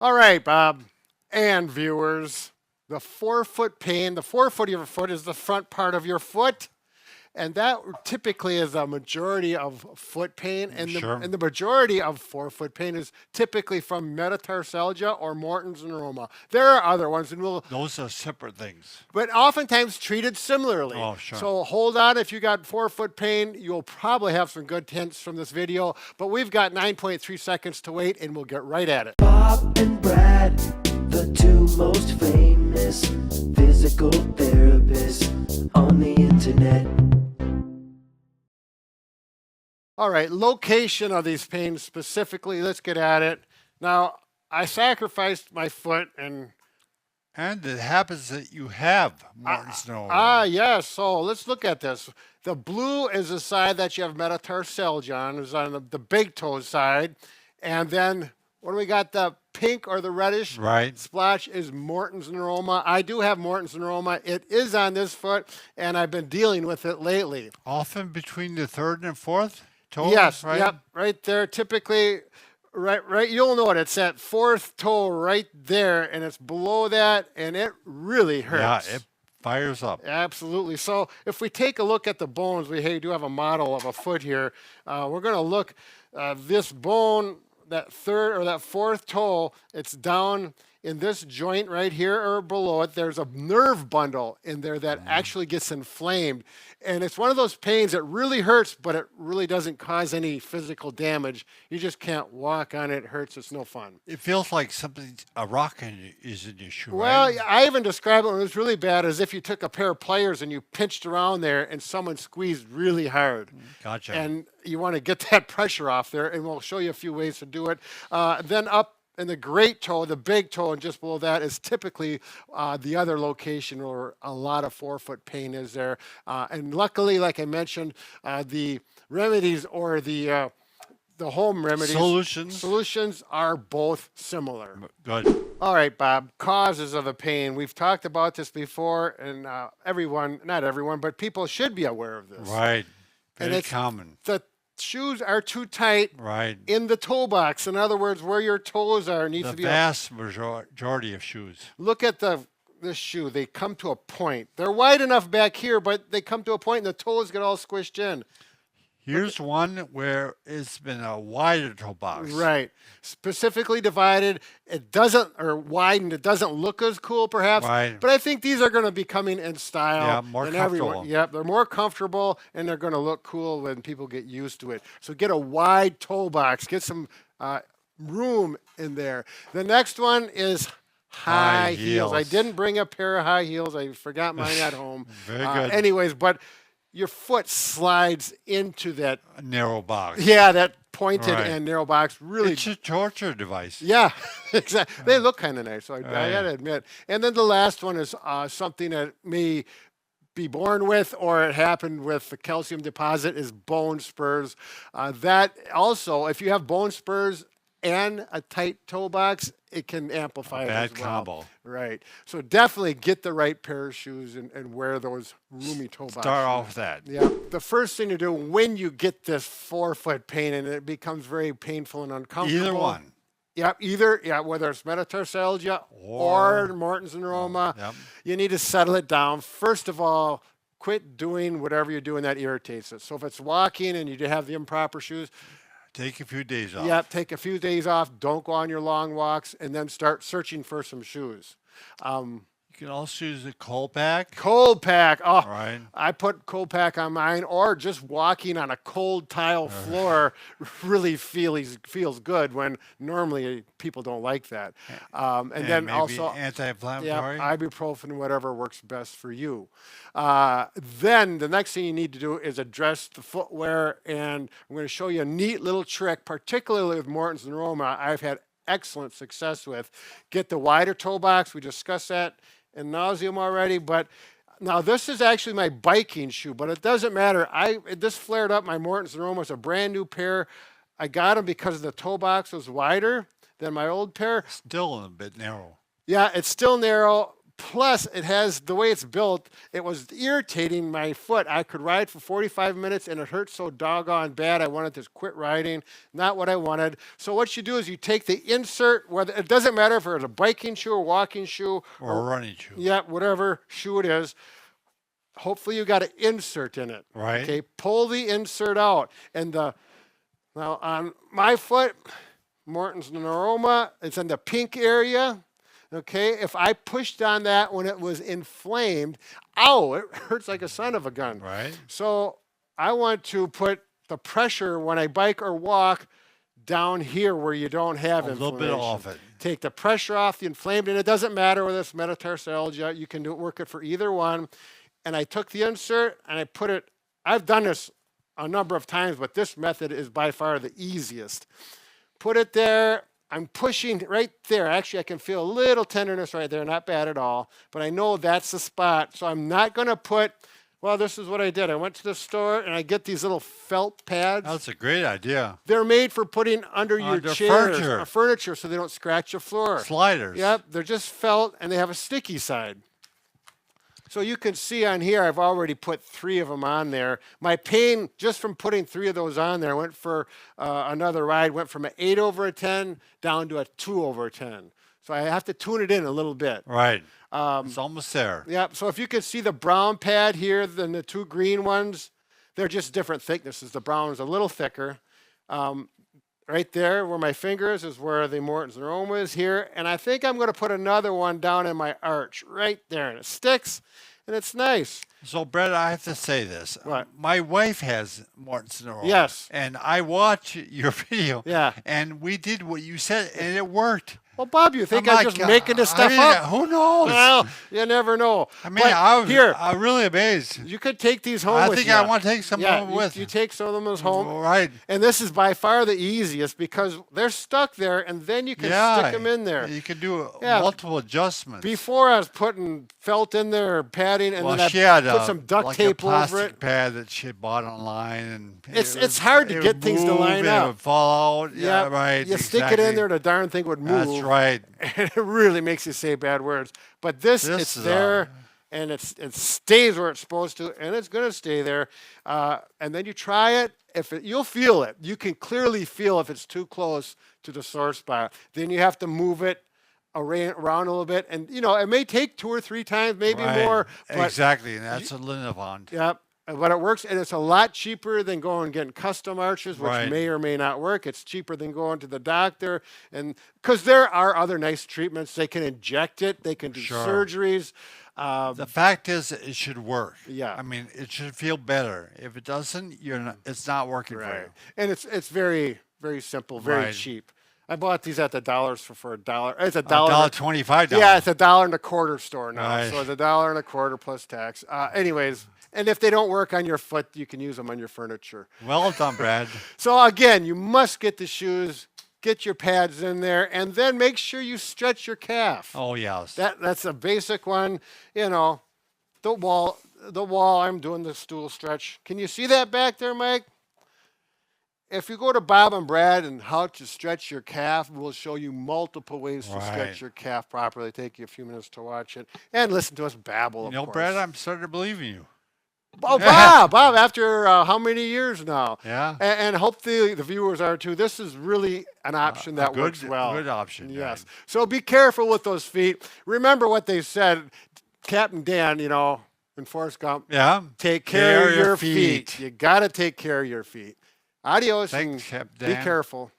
All right, Bob and viewers. The forefoot pain, the forefoot of your foot is the front part of your foot. And that typically is a majority of foot pain. And the, Sure. and the majority of forefoot pain is typically from metatarsalgia or Morton's neuroma. There are other ones, and we'll, Those are separate things. but oftentimes treated similarly. Oh, sure. So hold on if you got forefoot pain. You'll probably have some good hints from this video. But we've got 9.3 seconds to wait, and we'll get right at it. Bob and Brad, the two most famous physical therapists on the internet. All right, location of these pains specifically, let's get at it. Now, I sacrificed my foot and And it happens that you have Morton's yes, so let's look at this. The blue is the side that you have metatarsalgia on, is on the big toe side. And then what do we got? The pink or the reddish Right. splotch is Morton's neuroma. I do have Morton's neuroma. It is on this foot, and I've been dealing with it lately. Often between the third and fourth toe. Yes, Right? yep, right there. Typically, right. You'll know it. It's that fourth toe right there, and it's below that, and it really Yeah, hurts. it fires up. Absolutely. So if we take a look at the bones, we do have a model of a foot here. We're going to look this bone, that third or that fourth toe. It's down in this joint right here or below it. There's a nerve bundle in there that actually gets inflamed, and it's one of those pains that really hurts, but it really doesn't cause any physical damage. You just can't walk on it. It hurts. It's no fun. It feels like a rock is in your shoe, Well, right? I even describe it when it was really bad as if you took a pair of pliers and you pinched around there and someone squeezed really hard. Gotcha. And you want to get that pressure off there, and we'll show you a few ways to do it. Then up in the great toe, the big toe, and just below that is typically the other location where a lot of forefoot pain is there. And luckily, like I mentioned, the remedies or the home remedies solutions are both similar. Good. All right, Bob. Causes of the pain. We've talked about this before, and not everyone, but people should be aware of this. Right. And Very it's common. the shoes are too tight Right. in the toe box. In other words, where your toes are needs The to be. vast majority of shoes. Look at this shoe. They come to a point. They're wide enough back here, but they come to a point, and the toes get all squished in. Here's one where it's been a wider toe box. Right. Specifically divided. It doesn't, or widened. It doesn't look as cool, perhaps. Right. But I think these are going to be coming in style. Yeah, more than comfortable. everyone. Yep, they're more comfortable, and they're going to look cool when people get used to it. So get a wide toe box. Get some room in there. The next one is high heels. I heels. didn't bring a pair of high heels. I forgot mine at home. Very good. Anyways, but your foot slides into that. A narrow box. Yeah, that pointed Right. and narrow box really. It's a torture device. Yeah, exactly. They look kind of nice, so I Right. gotta admit. And then the last one is something that may be born with or it happened with the calcium deposit is bone spurs. That also, if you have bone spurs and a tight toe box, it can amplify it Bad as well. combo. Right. So definitely get the right pair of shoes and wear those roomy toe boxes. Start off with that. Yeah. The first thing to do when you get this forefoot pain and it becomes very painful and uncomfortable. Either one. Yeah, whether it's metatarsalgia or Morton's neuroma, Yep. you need to settle it down. First of all, quit doing whatever you're doing that irritates it. So if it's walking and you have the improper shoes, Take a few days off. take a few days off. Don't go on your long walks, and then start searching for some shoes. You can also use a cold pack. Cold pack. Oh, Right. I put cold pack on mine, or just walking on a cold tile floor really feels good when normally people don't like that. And then maybe also anti-inflammatory. ibuprofen, whatever works best for you. Then the next thing you need to do is address the footwear, and I'm going to show you a neat little trick, particularly with Morton's neuroma. I've had excellent success with. Get the wider toe box. We discussed that in nauseum already, but now this is actually my biking shoe, but it doesn't matter. This flared up my Morton's neuroma. It's a brand new pair. I got them because the toe box was wider than my old pair. Still a bit narrow. Yeah, it's still narrow, Plus, it has the way it's built. It was irritating my foot. I could ride for 45 minutes, and it hurt so doggone bad. I wanted to quit riding. Not what I wanted. So what you do is you take the insert. Whether it doesn't matter if it's a biking shoe, or walking shoe, Or a running shoe. yeah, whatever shoe it is. Hopefully, you got an insert in it. Right. Okay. Pull the insert out, and now on my foot, Morton's neuroma. It's in the pink area. Okay, if I pushed on that when it was inflamed, ow, it hurts like a son of a gun. Right. So I want to put the pressure when I bike or walk down here where you don't have A little inflammation. bit off it. Take the pressure off the inflamed, and it doesn't matter whether it's metatarsalgia. You can work it for either one. And I took the insert and I put it. I've done this a number of times, but this method is by far the easiest. Put it there. I'm pushing right there. Actually, I can feel a little tenderness right there. Not bad at all. But I know that's the spot. So I'm not going to put, well, this is what I did. I went to the store and I get these little felt pads. That's a great idea. They're made for putting under your Under chairs furniture. or furniture so they don't scratch your floor. Sliders. Yep, they're just felt and they have a sticky side. So you can see on here, I've already put 3 of them on there. My pain, just from putting 3 of those on there, went for another ride, went from an 8 over a 10 down to a 2 over a 10. So I have to tune it in a little bit. Right. It's almost there. Yep, so if you can see the brown pad here, then the 2 green ones, they're just different thicknesses. The brown is a little thicker. Right there where my finger is where the Morton's neuroma is here. And I think I'm going to put another one down in my arch right there. And it sticks and it's nice. So, Brett, I have to say this. What? My wife has Morton's neuroma. Yes. And I watched your video. Yeah. And we did what you said, and it worked. Well, Bob, you think I'm I'm like, just making this stuff up? Who knows? Well, you never know. I mean, But here, I'm really amazed. you could take these home I with think you. I want to take some yeah, home with. You take some of them home. Right. And this is by far the easiest because they're stuck there and then you can stick them in there. You can do Yeah. multiple adjustments. Before I was putting felt in there, padding, and Well, then she I had put some duct like tape a plastic over it. pad that she had bought online, and It's hard to it get would things to move line and up. It would fall out. Yeah, right. You stick it in exactly. there, the darn thing would move. That's right. And it really makes you say bad words. But this it's is there, and it stays where it's supposed to, and it's going to stay there. And then you try it. You'll feel it. You can clearly feel if it's too close to the sore spot. Then you have to move it around a little bit. And, it may take 2 or 3 times, maybe Right. more. But Exactly, and that's a Linavant. Yep. But it works, and it's a lot cheaper than going and getting custom arches, which Right. may or may not work. It's cheaper than going to the doctor, and because there are other nice treatments. They can inject it. They can do Sure. surgeries. The fact is, it should work. Yeah. I mean, it should feel better. If it doesn't, it's not working for Right. you. And it's very, very simple, very Right. cheap. I bought these at the dollars for $1. It's $1. $1.25. Yeah, it's $1.25 store now. Right. So it's $1.25 plus tax. Anyways, and if they don't work on your foot, you can use them on your furniture. Well done, Brad. So again, you must get the shoes, get your pads in there, and then make sure you stretch your calf. Oh yes. That's a basic one. The wall. I'm doing the stool stretch. Can you see that back there, Mike? If you go to Bob and Brad and how to stretch your calf, we'll show you multiple ways to Right. stretch your calf properly. Take you a few minutes to watch it and listen to us babble. Of course. Brad, I'm starting to believe in you. Oh, Bob, after how many years now? Yeah. And hopefully the viewers are too. This is really an option that good- works well. good option, Yes. right. So be careful with those feet. Remember what they said, Captain Dan, in Forrest Gump. Yeah. Take care of your feet. You got to take care of your feet. Adios Thanks, and Captain be Dan. careful.